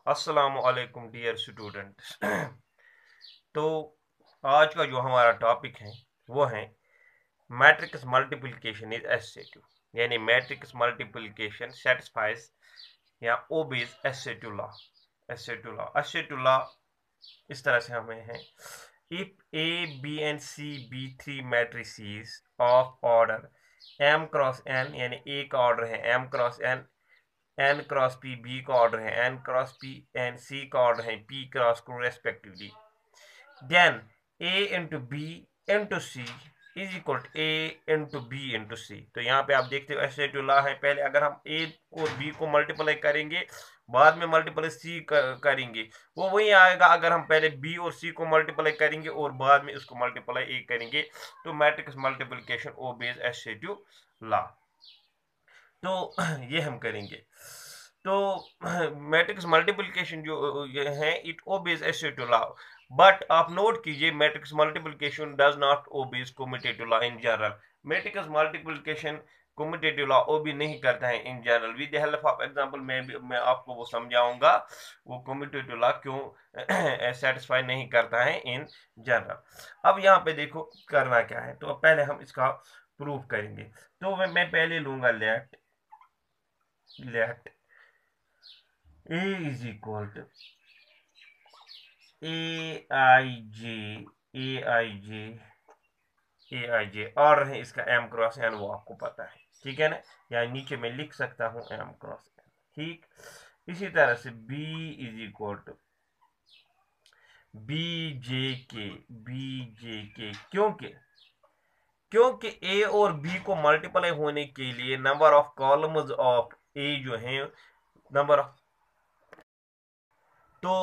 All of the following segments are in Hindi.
अस्सलाम वालेकुम डियर स्टूडेंट्स। तो आज का जो हमारा टॉपिक है वो है मैट्रिक्स मल्टीप्लिकेशन इज एसोसिएटिव, यानी मैट्रिक्स मल्टीप्लिकेशन सेटिस्फाइज या obeys associative law. Associative law इस तरह से हमें है, if A B and C be three matrices of order M cross N, यानी ए का ऑर्डर है M cross N, N cross P B का ऑर्डर है N cross P and C का ऑर्डर है P cross Q respectively, then A into B into C is equal to A into B into C. तो यहाँ पे आप देखते हो एसोसिएटिव लॉ है, पहले अगर हम ए और बी को मल्टीप्लाई करेंगे बाद में मल्टीप्लाई सी करेंगे, वो वही आएगा अगर हम पहले बी और सी को मल्टीप्लाई करेंगे और बाद में इसको मल्टीप्लाई ए करेंगे। तो matrix multiplication obeys associative law. तो ये हम करेंगे। तो मैट्रिक्स मल्टीप्लिकेशन जो ये है it obeys associative law, but आप नोट कीजिए matrix multiplication does not obeys commutative law in general. Matrix multiplication commutative law ओबे नहीं करता है in general. With the help of example मैं आपको वो समझाऊंगा वो कम्यूटेटिव लॉ क्यों सेटिस्फाई नहीं करता है इन जनरल। अब यहाँ पे देखो करना क्या है, तो पहले हम इसका प्रूफ करेंगे। तो मैं पहले लूंगा late A is equal to aij aij और है इसका m क्रॉस n, वो आपको पता है, ठीक है ना। या नीचे मैं लिख सकता हूं m क्रॉस n, ठीक। इसी तरह से b is equal to bjk क्योंकि a और b को मल्टीप्लाई होने के लिए number of columns of a जो है नंबर ऑफ, तो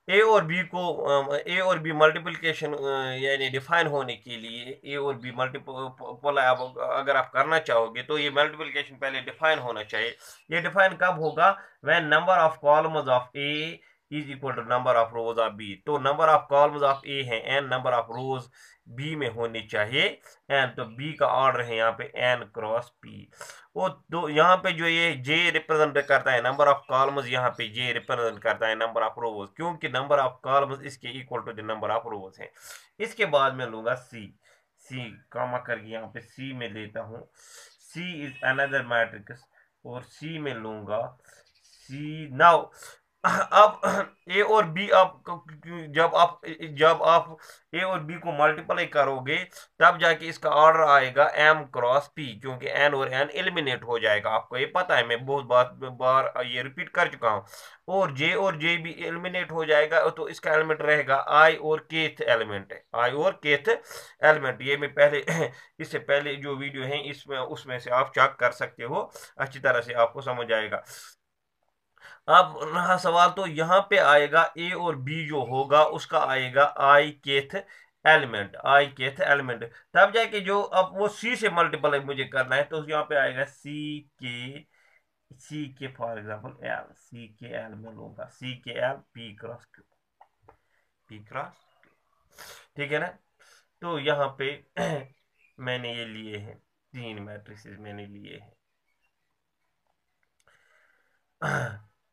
ए और बी मल्टीप्लिकेशन यानी डिफाइन होने के लिए ए और बी मल्टीपल अगर आप करना चाहोगे तो ये मल्टीप्लिकेशन पहले डिफाइन होना चाहिए। ये डिफाइन कब होगा? When number of columns of A is equal to number of rows of B. तो number of columns of A है N, number of rows B में होनी चाहिए एन, तो बी का ऑर्डर है यहाँ पे एन क्रॉस पी। वो दो यहाँ पे जो ये जे रिप्रेजेंट करता है नंबर ऑफ कॉलम्स, यहाँ पे जे रिप्रेजेंट करता है नंबर ऑफ रोज, क्योंकि नंबर ऑफ कॉलम्स इसके equal to the number of rows है। इसके बाद में लूंगा सी, सी कामा करके यहाँ पे सी में लेता हूँ। सी इज अनदर मैट्रिक्स और सी में लूंगा सी। नाउ अब ए और बी आप जब आप ए और बी को मल्टीप्लाई करोगे तब जाके इसका ऑर्डर आएगा एम क्रॉस पी, क्योंकि एन और एन एलिमिनेट हो जाएगा। आपको ये पता है, मैं बहुत बार ये रिपीट कर चुका हूँ। और जे भी एलिमिनेट हो जाएगा, तो इसका एलिमेंट रहेगा आई और केथ एलिमेंट है, आई और केथ एलिमेंट। ये मैं पहले इससे पहले जो वीडियो है इसमें उसमें से आप चेक कर सकते हो, अच्छी तरह से आपको समझ आएगा। अब रहा सवाल, तो यहाँ पे आएगा ए और बी जो होगा उसका आएगा आई केथ एलिमेंट, तब जाके जो अब वो सी से मल्टीप्लाई मुझे करना है तो यहाँ पे आएगा सी के फॉर एग्जांपल एल, सी के एल में लूंगा सी के L P cross Q, P cross, ठीक है ना। तो यहाँ पे मैंने ये लिए हैं, तीन मैट्रिसेस मैंने लिए हैं।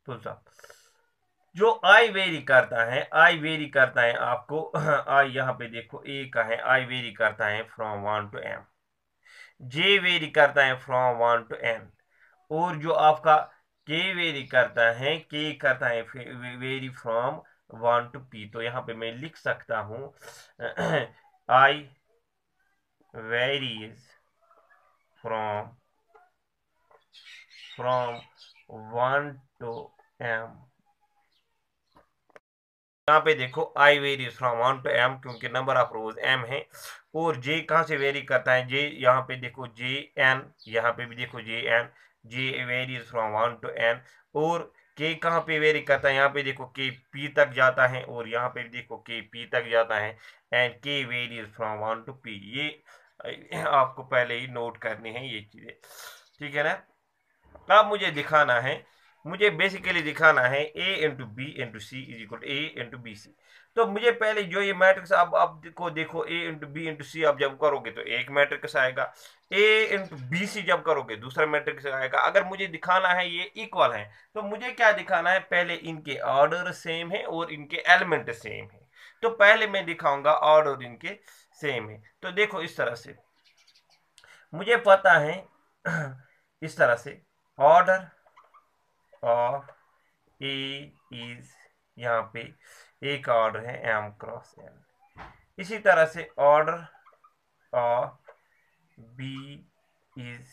Full stop. जो आई वेरी करता है, आई वेरी करता है आपको आई यहाँ पे देखो ए का है, आई वेरी करता है from 1 to M, J vary करता है फ्रॉम 1 टू एन, और जो आपका के वेरी करता है, के करता है वेरी फ्रॉम 1 टू पी। तो यहाँ पे मैं लिख सकता हूँ आई वेरीज फ्रॉम 1 टू एम। यहाँ पे देखो आई वेरीज फ्रॉम 1 टू एम, क्योंकि नंबर ऑफ रोज एम है। और जे कहाँ से वेरी करता है? जे यहाँ पे देखो जे एन, यहाँ पे भी देखो J N, J varies from 1 to N. और के कहाँ पे वेरी करता है? यहाँ पे देखो के पी तक जाता है, और यहाँ पे देखो के पी तक जाता है, एंड के वेरीज फ्रॉम 1 टू पी। ये आपको पहले ही नोट करनी है ये चीजें, ठीक है ना। अब मुझे दिखाना है, मुझे बेसिकली दिखाना है a into B into C is equal A into B C. तो मुझे पहले जो ये मैट्रिक्स आप देखो a into B into C आप जब करोगे तो एक मैट्रिक्स आएगा, a इंटू बी सी जब करोगे दूसरा मैट्रिक्स आएगा। अगर मुझे दिखाना है ये इक्वल है तो मुझे क्या दिखाना है, पहले इनके ऑर्डर सेम है और इनके एलिमेंट सेम है। तो पहले मैं दिखाऊंगा ऑर्डर इनके सेम है। तो देखो इस तरह से मुझे पता है इस तरह से ऑर्डर ऑफ ए इज, यहाँ पे ए का ऑर्डर है एम क्रॉस एन। इसी तरह से order of B is,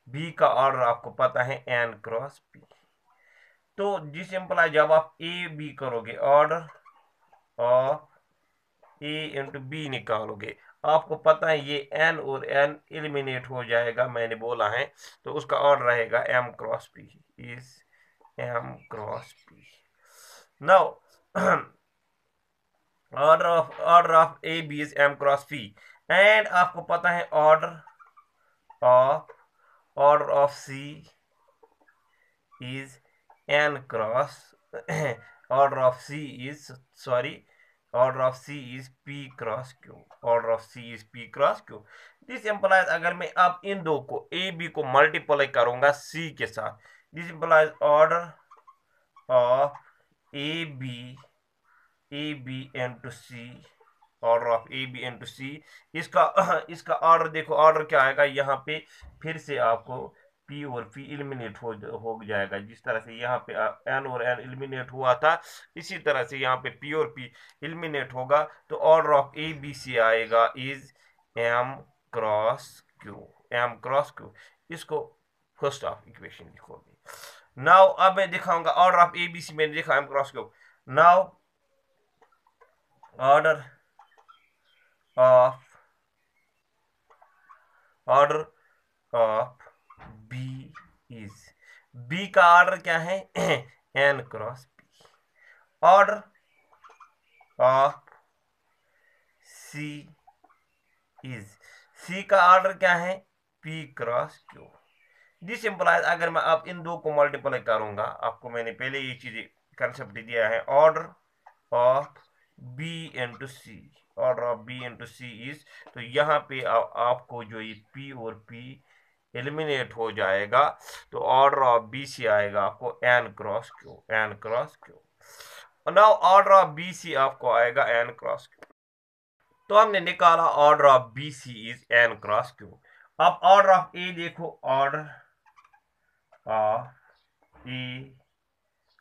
B का ऑर्डर आपको पता है एन क्रॉस बी। तो जिस इम्प्लाई जब आप ए बी करोगे order of A into B निकालोगे, आपको पता है ये एन और एन एलिमिनेट हो जाएगा, मैंने बोला है। तो उसका ऑर्डर रहेगा M cross B is M cross B. Now order of A B is M cross B and आपको पता है order of C is N cross order of C is sorry order of C is P cross Q, order of C is P cross Q. This implies अगर मैं अब इन दो को ए बी को मल्टीप्लाई करूंगा सी के साथ, this implies order of A B into C, order of A B into C. इसका ऑर्डर देखो, ऑर्डर क्या आएगा यहाँ पे, फिर से आपको पी और पी एलिमिनेट हो जाएगा। जिस तरह से यहाँ पे एन और एन एलिमिनेट हुआ था, इसी तरह से यहाँ पे पी और पी एलिमिनेट होगा। तो order of A B C आएगा is M cross Q, M cross Q. इसको फर्स्ट ऑफ इक्वेशन लिखोगे। नाउ अब मैं दिखाऊंगा order of A B C, मैंने देखा M cross Q. Now order of B is, B का ऑर्डर क्या है N cross B. Order of C is, C का ऑर्डर क्या है P cross Q. This implies अगर मैं अब इन दो को मल्टीप्लाई करूंगा, आपको मैंने पहले ये चीज कंसेप्ट दिया है, order of B into C, order of B into C is, तो यहाँ पे आपको जो ये पी और पी एलिमिनेट हो जाएगा। तो ऑर्डर ऑफ बी सी आएगा आपको N cross Q, N cross Q. Now order of B C आपको आएगा एन क्रॉस क्यू। तो हमने निकाला order of B C is N cross Q. अब ऑर्डर ऑफ ए देखो, order of A,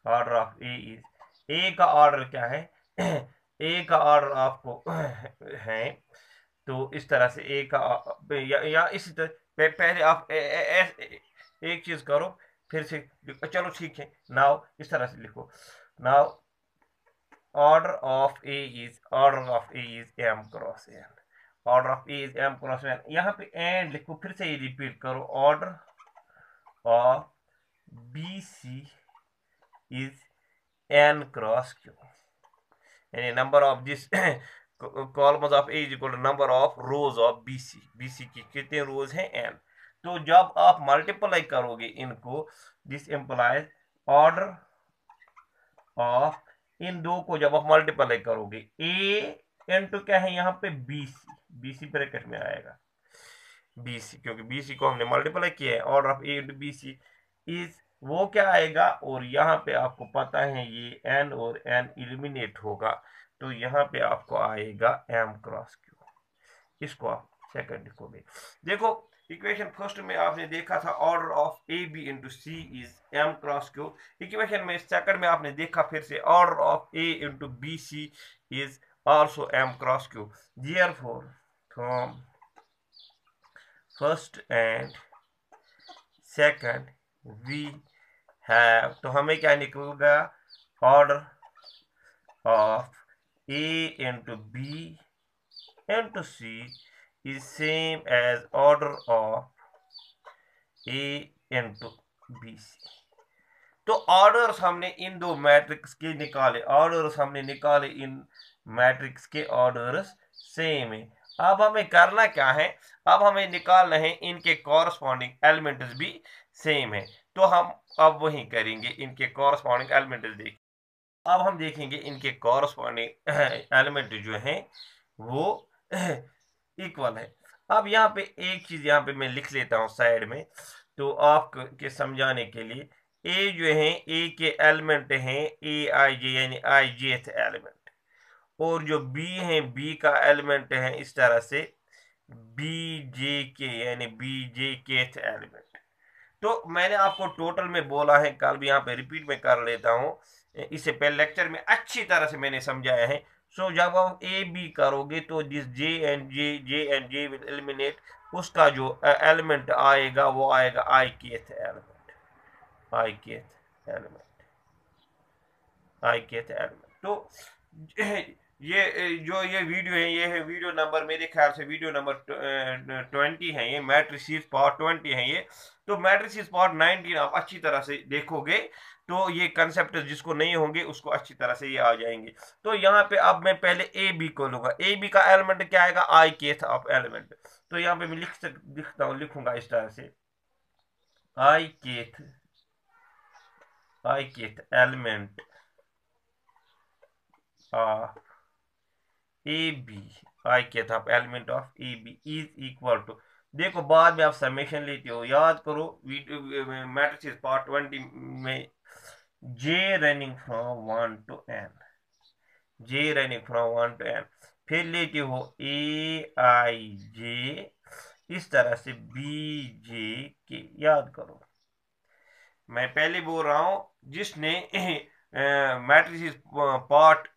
order of A is, A का ऑर्डर क्या है ए का ऑर्डर आपको है, तो इस तरह से ए का या इसी तरह पहले आप एक चीज करो फिर से, चलो ठीक है। नाउ इस तरह से लिखो, now order of A is M cross N, order of A is M cross N. यहाँ पे एंड लिखो, फिर से ये रिपीट करो, order of B C is N cross Q, यानी number of this columns of A is equal to number of rows of BC, BC की कितने रोज हैं एन। तो जब आप मल्टीप्लाई करोगे इनको, दिस इंप्लाइज ऑर्डर ऑफ, इन दो को जब आप मल्टीप्लाई करोगे ए इंटू क्या है यहाँ पे बीसी, बीसी ब्रैकेट में आएगा बीसी, क्योंकि बीसी को हमने मल्टीप्लाई किया है। Order of A into BC is, वो क्या आएगा, और यहाँ पे आपको पता है ये एन और एन एलिमिनेट होगा, तो यहाँ पे आपको आएगा एम क्रॉस क्यू। इसको आप सेकंड लिखोगे। देखो इक्वेशन फर्स्ट में आपने देखा था order of A B into C is M cross Q. Equation में सेकंड में आपने देखा फिर से order of A into B C is also M cross Q. Therefore from first and second we have, तो हमें क्या निकलेगा, order of A into B into C is same as order of A into B C. तो ऑर्डर्स हमने इन दो मैट्रिक्स के निकाले, ऑर्डर्स हमने निकाले, इन मैट्रिक्स के ऑर्डर्स सेम है। अब हमें करना क्या है, अब हमें निकालना है इनके कॉरस्पॉन्डिंग एलिमेंट्स भी सेम है। तो हम अब वही करेंगे, इनके कॉरस्पॉन्डिंग एलिमेंट देखेंगे। अब हम देखेंगे इनके कॉरस्पॉन्डिंग एलिमेंट जो हैं वो इक्वल है। अब यहाँ पे एक चीज यहाँ पे मैं लिख लेता हूँ साइड में, तो आपके समझाने के लिए, ए जो है, ए के एलिमेंट हैं ए आई जे, यानी आई जेथ एलिमेंट, और जो बी है, बी का एलिमेंट है इस तरह से बी जे के, यानी बी जे केथ एलिमेंट। तो मैंने आपको टोटल में बोला है, कल भी यहाँ पे रिपीट में कर लेता हूँ, इससे पहले लेक्चर में अच्छी तरह से मैंने समझाया है। सो जब आप ए बी करोगे तो this J and J will eliminate, उसका जो एलिमेंट आएगा वो आएगा आई केथ एलिमेंट, आई केथ एलिमेंट, आई केथ एलिमेंट। तो ये जो ये वीडियो है, ये है वीडियो नंबर, मेरे ख्याल से वीडियो नंबर 20 है ये, मैट्रिसेस पार्ट 20 है ये। तो मैट्रिसेस पार्ट 19 आप अच्छी तरह से देखोगे तो ये कंसेप्ट जिसको नहीं होंगे उसको अच्छी तरह से ये आ जाएंगे। तो यहाँ पे अब मैं पहले ए बी को लूंगा, ए बी का एलिमेंट क्या आएगा, आई केथ ऑफ एलिमेंट। तो यहाँ पे मैं लिखता हूँ, लिखूंगा इस तरह से, I kth, I kth element A B, I kth element of A B is equal to, देखो बाद में आप समेशन लेते हो, याद करो मैट्रिसेस पार्ट 20 में, J running from 1 to n, J running from 1 to n, फिर लेते हो ए आई जे, इस तरह से बी जे के, याद करो। मैं पहले बोल रहा हूं, जिसने मैट्रिसेस पार्ट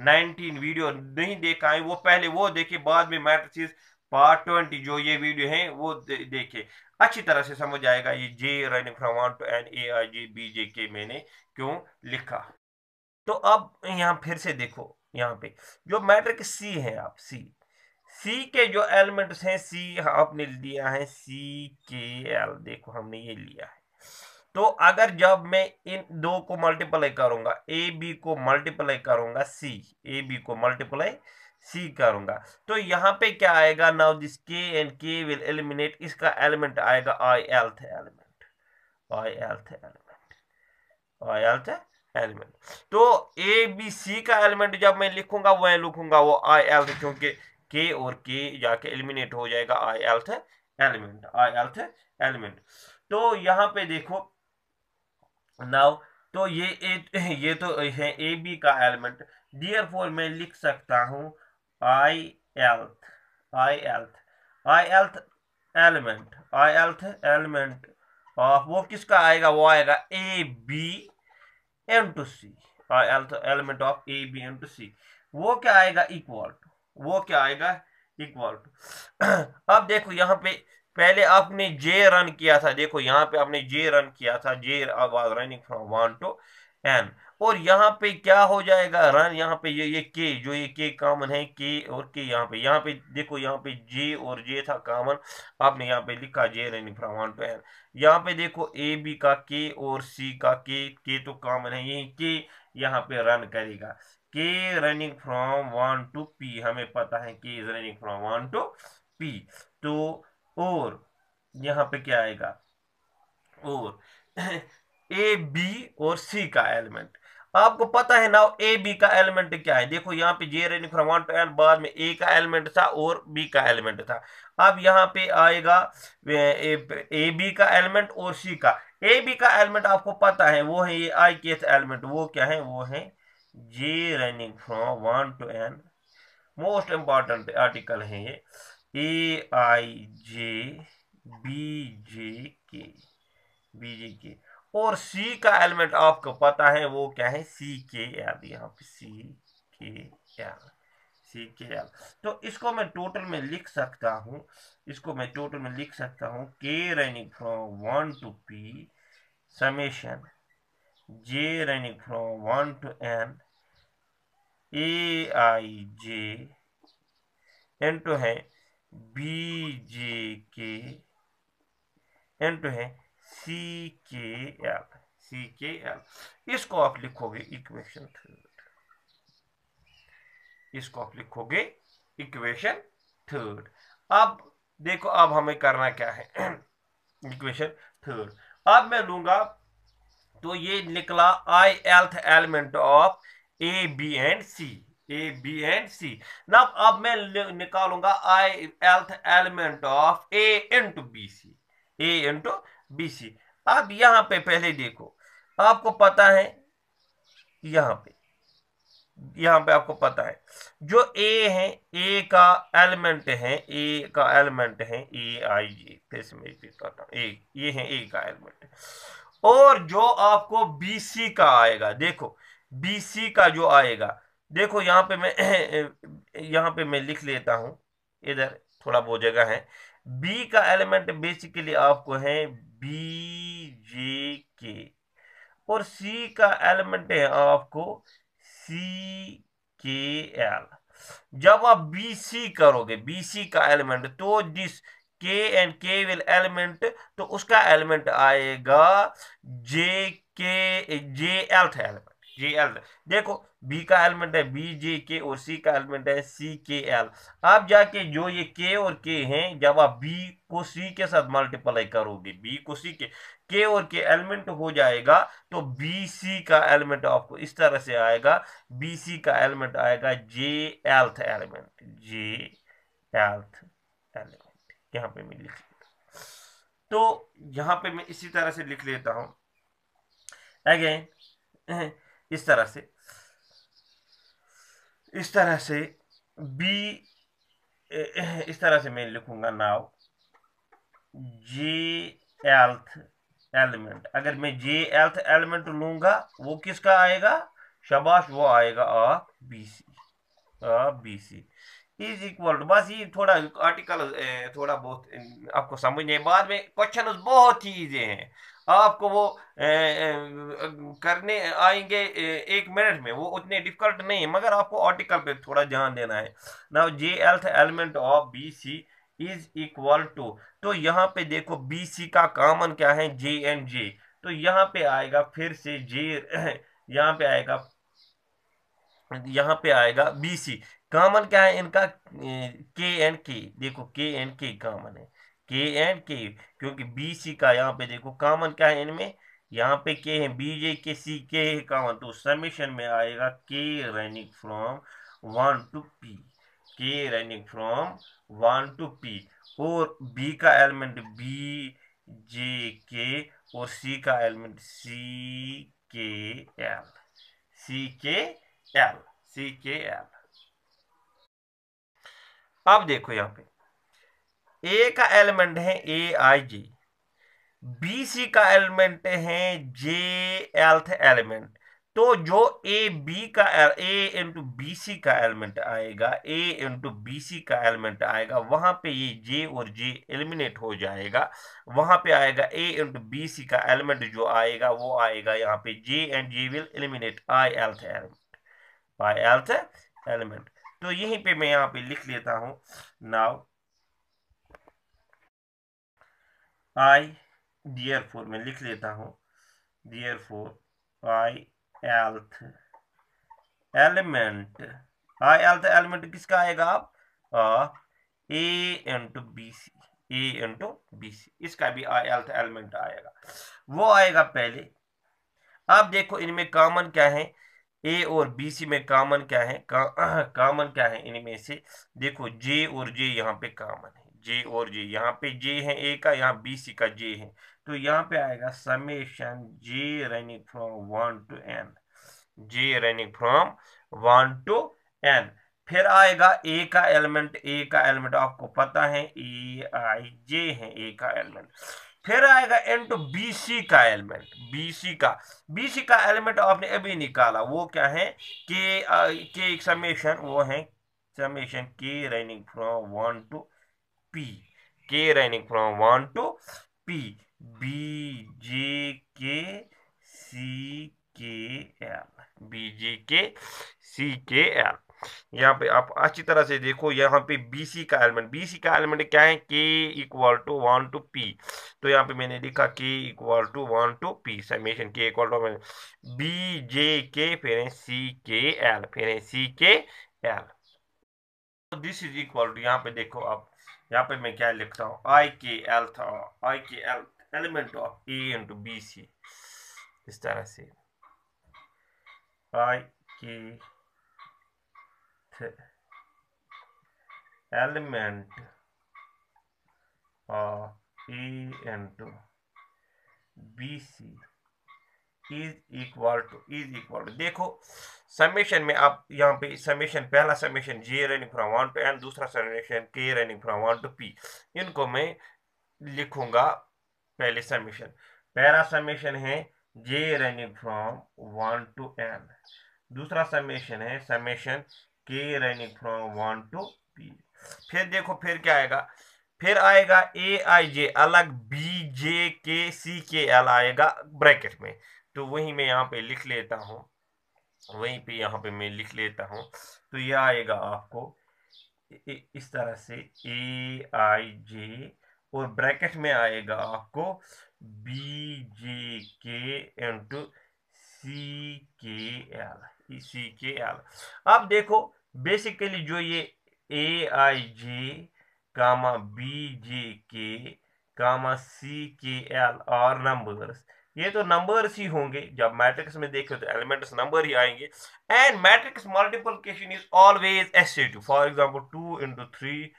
19 वीडियो नहीं देखा है वो पहले वो देखे, बाद में मैट्रिसेस पार्ट 20 जो ये वीडियो है वो देखे, अच्छी तरह से समझ आएगा ये J running from 1 to n A I J B J के मैंने क्यों लिखा। तो अब यहाँ फिर से देखो, यहाँ पे जो मैट्रिक्स सी है, आप सी, सी के जो एलिमेंट्स हैं, सी आपने लिया है सी के एल, देखो हमने ये लिया है। तो अगर जब मैं इन दो को मल्टीप्लाई करूंगा, ए बी को मल्टीप्लाई करूंगा सी, ए बी को मल्टीप्लाई सी करूंगा, तो यहाँ पे क्या आएगा, नाउ दिस के एंड के विल एलिमिनेट, इसका एलिमेंट आएगा आई lth element, I lth element, I lth element. तो ए बी सी का एलिमेंट जब मैं लिखूंगा वह लिखूंगा वो आई एल्थ, क्योंकि के और के जाके एलिमिनेट हो जाएगा आई lth element, I lth element. तो यहाँ पे देखो नाउ, तो ये तो है ए बी का एलिमेंट, डियर फोर मैं लिख सकता हूं I lth, I lth, I lth element, I lth element of, वो किसका आएगा, वो आएगा A B into C, I lth element of A B into C, वो क्या आएगा, इक्वल टू, वो क्या आएगा, इक्वल टू। अब देखो यहाँ पे पहले आपने जे रन किया था, देखो यहाँ पे आपने जे रन किया था, J was running from 1 to n, और यहाँ पे क्या हो जाएगा रन, यहाँ पे ये के, जो ये के कॉमन है, के और के, यहाँ पे देखो, यहाँ पे जे और जे था कॉमन, आपने यहाँ पे लिखा जे रनिंग फ्रॉम 1 to n। यहाँ पे देखो ए बी का के और सी का के तो कॉमन है, यही के यहाँ पे रन करेगा, के रनिंग फ्रॉम 1 to p, हमें पता है के is running from 1 to p। तो और यहाँ पे क्या आएगा, और ए बी और सी का एलिमेंट, आपको पता है ना ए बी का एलिमेंट क्या है, देखो यहाँ पे जे रनिंग फ्रॉम 1 to n, बाद में ए का एलिमेंट था और बी का एलिमेंट था। अब यहाँ पे आएगा ए बी का एलिमेंट और सी का, ए बी का एलिमेंट आपको पता है वो है ये आई केथ एलिमेंट, वो क्या है, वो है J running from 1 to n, most important article है ये, ए आई जे बी जे के, बी जे के, और सी का एलिमेंट आपको पता है वो क्या है, सी के एल, यहाँ पे सी के एल, सी के एल। तो इसको मैं टोटल में लिख सकता हूँ, इसको मैं टोटल में लिख सकता हूँ, के running from 1 to p summation J running from 1 to n A I J into है बी जे के इंटू है सी के एल, सी के एल। इसको आप लिखोगे इक्वेशन थर्ड, इसको आप लिखोगे इक्वेशन थर्ड। अब देखो अब हमें करना क्या है, इक्वेशन थर्ड, अब मैं लूंगा तो ये निकला I lth element of A B and C, A B and C. ना अब मैं निकालूंगा I lth element of A into B C, A into B C. अब यहां पे पहले देखो, आपको पता है यहां पे आपको पता है जो ए है, ए का एलिमेंट है, ए का एलिमेंट है ए आई जी, फिर से मैं रिपीट करता हूं, ए ये है ए का एलिमेंट। और जो आपको बीसी का आएगा, देखो बीसी का जो आएगा, देखो यहां पे मैं यहां पे मैं लिख लेता हूं, इधर थोड़ा बहुत जगह है। बी का एलिमेंट बेसिकली आपको है बी जे के, और सी का एलिमेंट है आपको सी के एल। जब आप बी सी करोगे, बी सी का एलिमेंट, तो दिस के एंड के विल एलिमेंट, तो उसका एलिमेंट आएगा जे के, जे एल्थ एलिमेंट, जे एल्थ। देखो बी का एलिमेंट है बी जे के, और सी का एलिमेंट है सी के एल। आप जाके जो ये के और के हैं, जब आप बी को सी के साथ मल्टीप्लाई करोगे, बी को सी के और के एलिमेंट हो जाएगा, तो बी सी का एलिमेंट आपको इस तरह से आएगा, बी सी का एलिमेंट आएगा जे एल्थ एलिमेंट, जे एल्थ एलिमेंट। यहां पे मैं लिख, तो यहां पे मैं इसी तरह से लिख लेता हूं अगेन, इस तरह से, इस तरह से बी, इस तरह से मैं लिखूंगा नाउ जे एल्थ एलिमेंट। अगर मैं जे एल्थ एलिमेंट लूंगा, वो किसका आएगा, शाबाश, वो आएगा A B C, A B C is equal to, बस ये थोड़ा आर्टिकल थोड़ा बहुत आपको समझने, बाद में क्वेश्चन बहुत ही इजी हैं, आपको वो करने आएंगे 1 मिनट में, वो उतने डिफिकल्ट नहीं है, मगर आपको आर्टिकल पे थोड़ा ध्यान देना है। Now J lth element of B C is equal to, तो यहाँ पे देखो बी सी का कॉमन क्या है, जे एंड जे, तो यहाँ पे आएगा फिर से जे, यहाँ पे आएगा, यहाँ पे आएगा बी सी। कॉमन क्या है इनका, के एंड के, देखो के एंड के कॉमन है, के एंड के, क्योंकि बी सी का यहाँ पे देखो कॉमन क्या है इनमें, यहाँ पे के है, बी जे के सी के है कॉमन, तो समेशन में आएगा के running from 1 to P, K running from 1 to P. और बी का एलिमेंट बी जे के, और सी का एलिमेंट सी के एल, सी के एल, सी के एल। अब देखो यहाँ पे ए का एलिमेंट है ए आई जी, बी सी का एलिमेंट है जे एल्थ एलिमेंट। तो जो ए बी का ए इंटू बी सी का एलिमेंट आएगा, ए इंटू बी सी का एलिमेंट आएगा, वहां पे ये जे और जे एलिमिनेट हो जाएगा, वहां पे आएगा ए इंटू बी सी का एलिमेंट जो आएगा, वो आएगा यहाँ पे J and J will eliminate I lth element, I lth element. तो यहीं पे मैं यहाँ पे लिख लेता हूं नाउ आई, डियर फोर में लिख लेता हूं, dear four I lth element, I lth element किसका आएगा आप, ए into B C, A into B सी, इसका भी आई एल्थ एलिमेंट आएगा, वो आएगा पहले। अब देखो इनमें कॉमन क्या है, ए और बी सी में कॉमन क्या है, कॉमन क्या है इनमें से, देखो जे और जे यहाँ पे कॉमन है, जे और जे, यहाँ पे जे है ए का, यहाँ बी सी का जे है, तो यहाँ पे आएगा summation J running from 1 to N, J running from 1 to N. फिर आएगा ए का एलिमेंट, ए का एलिमेंट आपको पता है ए आई जे है ए का एलिमेंट। फिर आएगा इनटू बीसी का एलिमेंट, बीसी का एलिमेंट आपने अभी निकाला, वो क्या है, के समेशन, वो है summation K running from 1 to P, K running from 1 to P, B J K C के L, B J K C के एल। यहाँ पे आप अच्छी तरह से देखो, यहाँ पे बीसी का एलिमेंट, बीसी का एलिमेंट क्या है, के इक्वल टू 1 टू पी, तो यहाँ पे मैंने लिखा K equal to 1 to P, summation K equal to B J K, फिर है सी के एल, फिर है सी के एल। तो दिस इज इक्वल टू, यहाँ पे देखो आप, यहाँ पे मैं क्या लिखता हूँ, आई के एल था, I K L element of A into B C, इस तरह से I K element of A into BC is equal to देखो समेशन में आप यहाँ पे समेशन पहला summation J running from 1 to N, दूसरा summation K running from 1 to P। इनको मैं लिखूंगा पहले समेशन। पहला समेशन है J running from 1 to N, दूसरा समेशन है summation K running from 1 to P। फिर देखो फिर क्या आएगा, फिर आएगा AIJ अलग, BJKCKL आएगा ब्रैकेट में। तो वही मैं यहाँ पे लिख लेता हूँ, वहीं पे यहाँ पे मैं लिख लेता हूँ। तो यह आएगा आपको इस तरह से AIJ और ब्रैकेट में आएगा आपको BJK इंटू CKL। अब देखो बेसिकली जो ये AIJ कामा BJK कामा CKL और नंबर्स, ये तो नंबर्स ही होंगे। जब मैट्रिक्स में देखे तो एलिमेंट्स नंबर ही आएंगे। And matrix multiplication is always associative. For example 2 into 3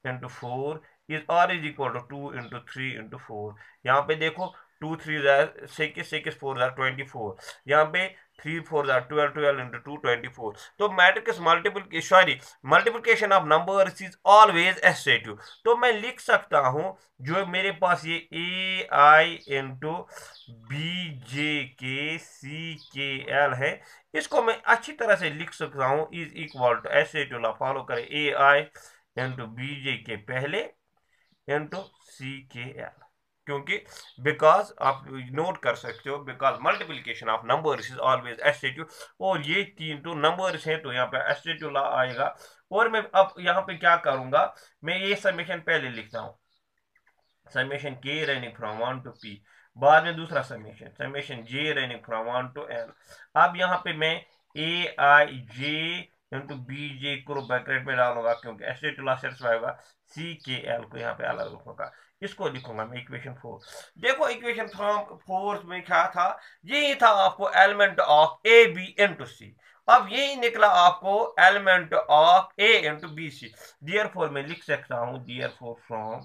into 4 is और is equal to 2 into 3 into 4। यहाँ पे देखो 2 3 6 6 4 24, यहाँ पे 3 4 12 12 into 2 24। तो matrix multiplication of numbers is always associative. तो मैं लिख सकता हूं जो मेरे पास ये AI इंटू BJKCKL है, इसको मैं अच्छी तरह से लिख सकता हूं is equal to associative follow करें AI इंटू BJK पहले इंटू CKL, क्योंकि बिकॉज आप नोट कर सकते हो because multiplication of numbers is always associative. और ये तीन तो नंबर्स हैं तो यहाँ पे एसोसिएटिव लॉ आएगा। और मैं अब यहाँ पे क्या करूंगा, मैं ये समेशन पहले लिखता हूँ, summation K running from 1 to P, बाद में दूसरा summation summation J running from 1 to N। अब यहाँ पे मैं AIJ इंटू BJ को ब्रैकेट में डालूंगा क्योंकि एसोसिएटिव लॉ सेटिस्फाई होगा, CKL को यहाँ पे अलग रखूंगा। इसको लिखूंगा मैं इक्वेशन 4। देखो इक्वेशन फ्रॉम 4 में क्या था, यही था आपको element of AB into C। अब यही निकला आपको element of A into BC। Therefore मैं लिख सकता हूँ therefore from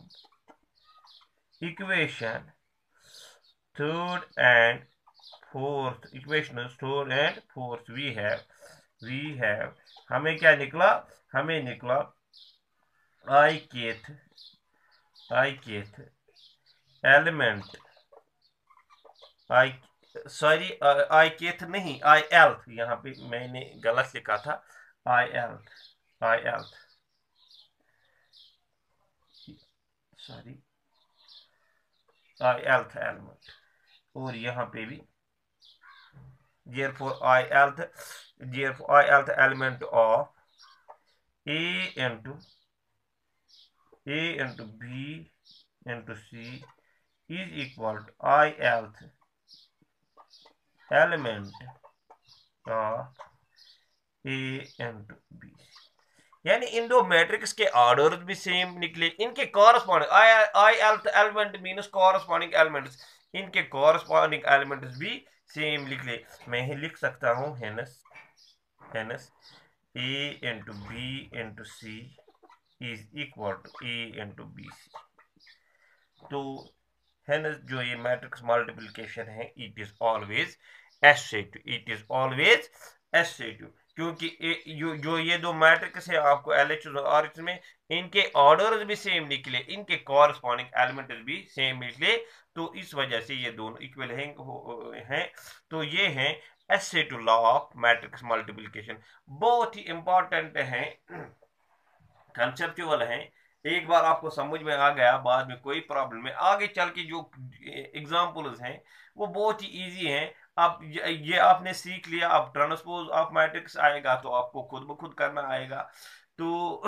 equation third and fourth we have हमें क्या निकला, हमें निकला I kth element I kth नहीं ILth, यहाँ पे मैंने गलत लिखा था ILth एलिमेंट। और यहाँ पे भी therefore ILth element of A into B into C is equal to ILth element of A into B। यानी इन दो मैट्रिक्स के ऑर्डर भी सेम निकले, इनके corresponding ILth element means corresponding elements, इनके कॉरस्पॉन्डिंग एलिमेंट्स भी सेम लिख ले। मैं ही लिख सकता हूँ heinous A into B into C is equal to A into BC। तो हेनस जो ये मैट्रिक्स मल्टीप्लिकेशन है इट इज ऑलवेज एसोसिएटिव, क्योंकि जो ये दो मैट्रिक्स है आपको LH और HH में इनके ऑर्डर्स भी सेम निकले, इनके कॉरस्पॉन्डिंग एलिमेंट्स भी सेम निकले। तो इस वजह से ये दोनों इक्वल हैं। तो ये हैं associative law of matrix multiplication. बहुत ही इंपॉर्टेंट है, कंसेप्चुअल है। एक बार आपको समझ में आ गया बाद में कोई प्रॉब्लम है। आगे चल के जो एग्जाम्पल्स हैं वो बहुत ही इजी हैं। आप ये आपने सीख लिया, अब ट्रांसपोज ऑफ मैट्रिक्स आएगा तो आपको खुद ब खुद करना आएगा। तो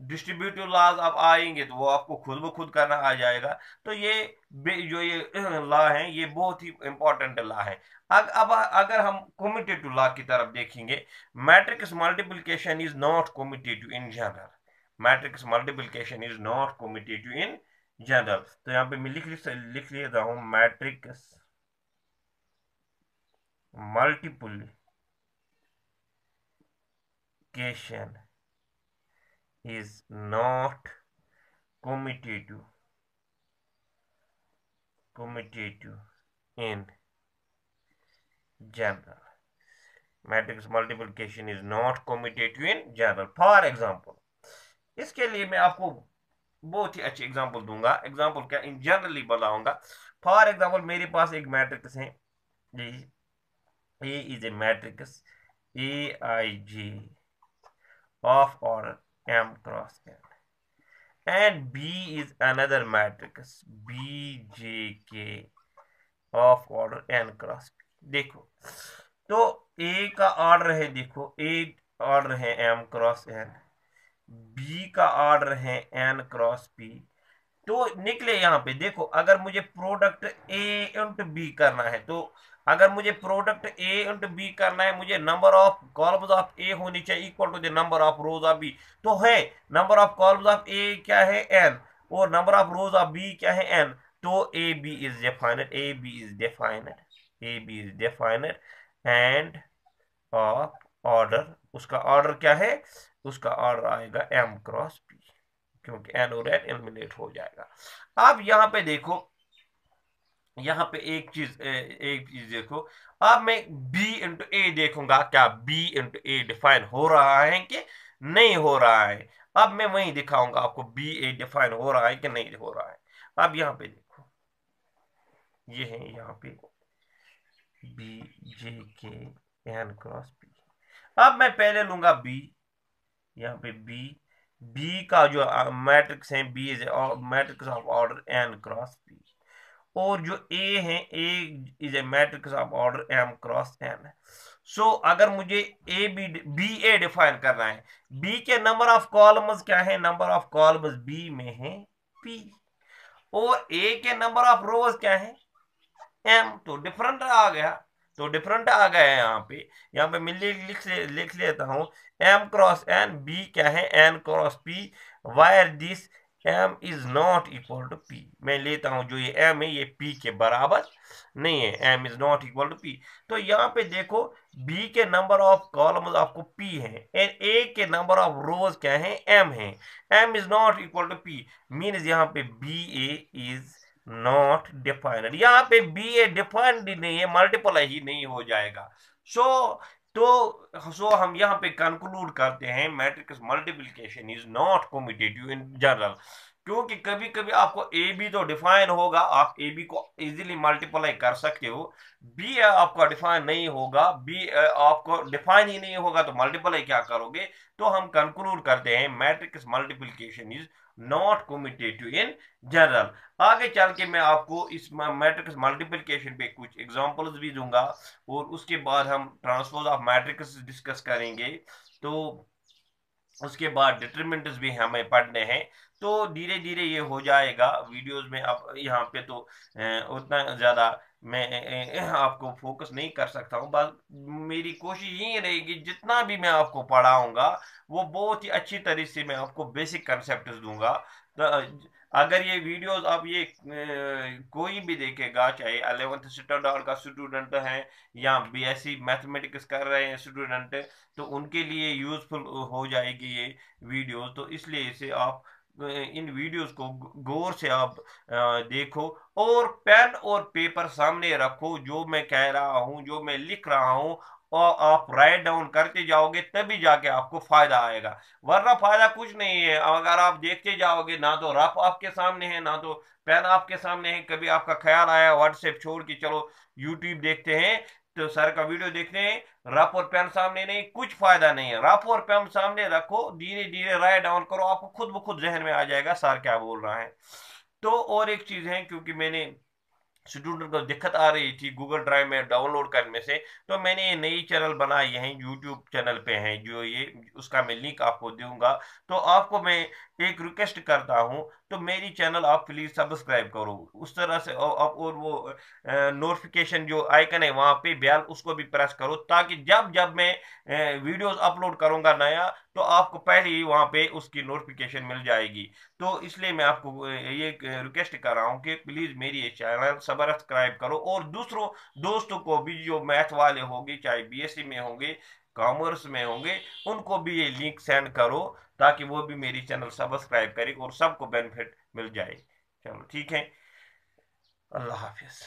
डिस्ट्रीब्यूटिव लॉज अब आएंगे तो वो आपको खुद ब खुद करना आ जाएगा। तो ये जो ये लॉ है ये बहुत ही इंपॉर्टेंट लॉ है। अब अगर हम कम्यूटेटिव लॉ की तरफ देखेंगे, matrix multiplication is not commutative in general. Matrix multiplication is not commutative in general. तो यहाँ पे मैं लिख लेता हूँ matrix multiplication is not commutative in general. Matrix multiplication is not commutative in general. For example, इसके लिए मैं आपको बहुत ही अच्छी एग्जांपल दूंगा. एग्जांपल क्या, इन जनरली बताऊंगा. फॉर एग्जांपल मेरे पास एक मैट्रिक्स है. A is a matrix Aij of order m cross n, and B is another matrix Bjk of order n cross p. देखो तो A का ऑर्डर है, देखो A ऑर्डर है m क्रॉस n, B का ऑर्डर है n क्रॉस p. तो निकले यहाँ पे देखो, अगर मुझे प्रोडक्ट A इंटू बी करना है, तो अगर मुझे प्रोडक्ट A इंटू बी करना है, मुझे number of columns of A होनी चाहिए equal to the number of rows of B. तो है number of columns of A क्या है n, और number of rows of B क्या है n. तो AB is defined and of order, उसका ऑर्डर क्या है, उसका ऑर्डर आएगा m क्रॉस p, क्योंकि n और n एलिमिनेट हो जाएगा. अब यहाँ पे देखो, यहाँ पे एक चीज देखो. अब मैं b इंटू ए देखूंगा, क्या b इंटू ए डिफाइन हो रहा है कि नहीं हो रहा है. अब मैं वही दिखाऊंगा आपको b a डिफाइन हो रहा है कि नहीं हो रहा है. अब यहाँ पे देखो, ये है यहाँ पे b j k n cross p. अब मैं पहले लूंगा b, यहाँ पे b का जो मैट्रिक्स है, b is matrix of order n cross p, और जो a है, a is a matrix of order m cross n. सो अगर मुझे बी ए डिफाइन करना है, b के नंबर ऑफ कॉलम्स क्या है, नंबर ऑफ कॉलम्स b में है p, और a के नंबर ऑफ रोज क्या है m. तो डिफरेंट आ गया, यहाँ पे मैं लिख लेता हूं m क्रॉस n, b क्या है n cross p, where this m is not equal to p. मैं लेता हूं जो ये m है ये p के बराबर नहीं है, m is not equal to p. तो यहाँ पे देखो b के नंबर ऑफ कॉलम्स आपको p है, एंड a के नंबर ऑफ रोज क्या है m है, m is not equal to p, means यहाँ पे ba इज नॉट डिफाइंड. यहाँ पे बी ए डिफाइंड नहीं है, मल्टीप्लाई ही नहीं हो जाएगा. सो हम यहाँ पे कंक्लूड करते हैं matrix multiplication is not commutative in general, क्योंकि कभी कभी आपको ए बी तो डिफाइन होगा, आप ए बी को इजीली मल्टीप्लाई कर सकते हो. बी आपका डिफाइन नहीं होगा, बी आपको डिफाइन ही नहीं होगा तो मल्टीप्लाई क्या करोगे. तो हम कंक्लूड करते हैं matrix multiplication is not commutative in general. आगे चल के मैं आपको इस मैट्रिक्स मल्टीप्लिकेशन पे कुछ एग्जांपल्स भी दूंगा, और उसके बाद हम ट्रांसपोज ऑफ मैट्रिक्स डिस्कस करेंगे. तो उसके बाद डिटरमिनेंट्स भी हमें पढ़ने हैं. तो धीरे धीरे ये हो जाएगा वीडियोस में. अब यहाँ पे तो उतना ज़्यादा मैं आपको फोकस नहीं कर सकता हूँ. बस मेरी कोशिश यही रहेगी, जितना भी मैं आपको पढ़ाऊंगा वो बहुत ही अच्छी तरीके से मैं आपको बेसिक कंसेप्ट दूंगा. तो अगर ये वीडियोस आप ये कोई भी देखेगा, चाहे 11th स्टैंडर्ड का स्टूडेंट है या बीएससी मैथमेटिक्स कर रहे हैं स्टूडेंट, तो उनके लिए यूजफुल हो जाएगी ये वीडियो. तो इसलिए इसे आप इन वीडियोस को गौर से आप देखो, और पेन और पेपर सामने रखो. जो मैं कह रहा हूँ, जो मैं लिख रहा हूँ, और आप राइट डाउन करते जाओगे तभी जाके आपको फायदा आएगा, वरना फायदा कुछ नहीं है. अगर आप देखते जाओगे, ना तो रफ आपके सामने है ना तो पेन आपके सामने है. कभी आपका ख्याल आया व्हाट्सएप छोड़ के चलो यूट्यूब देखते हैं, तो सर का वीडियो देखते हैं, रफ और पेन सामने नहीं, कुछ फायदा नहीं है. रफ और पेन सामने रखो, धीरे धीरे राइट डाउन करो, आपको खुद ब खुद जहन में आ जाएगा सर क्या बोल रहा है. तो और एक चीज है, क्योंकि मैंने स्टूडेंट को दिक्कत आ रही थी गूगल ड्राइव में डाउनलोड करने से, तो मैंने ये नई चैनल बनाई है, यूट्यूब चैनल पे है जो ये, उसका मैं लिंक आपको दूंगा. तो आपको मैं एक रिक्वेस्ट करता हूँ, तो मेरी चैनल आप प्लीज सब्सक्राइब करो उस तरह से, और वो नोटिफिकेशन जो आइकन है वहां पे बेल उसको भी प्रेस करो, ताकि जब जब मैं वीडियोस अपलोड करूंगा नया, तो आपको पहले ही वहां पे उसकी नोटिफिकेशन मिल जाएगी। तो इसलिए मैं आपको ये रिक्वेस्ट कर रहा हूँ कि प्लीज मेरी ये चैनल सब्सक्राइब करो, और दूसरों दोस्तों को भी जो मैथ वाले होंगे, चाहे बीएससी में होंगे, कॉमर्स में होंगे, उनको भी ये लिंक सेंड करो, ताकि वो भी मेरी चैनल सब्सक्राइब करें और सबको बेनिफिट मिल जाए। चलो ठीक है, अल्लाह हाफिज।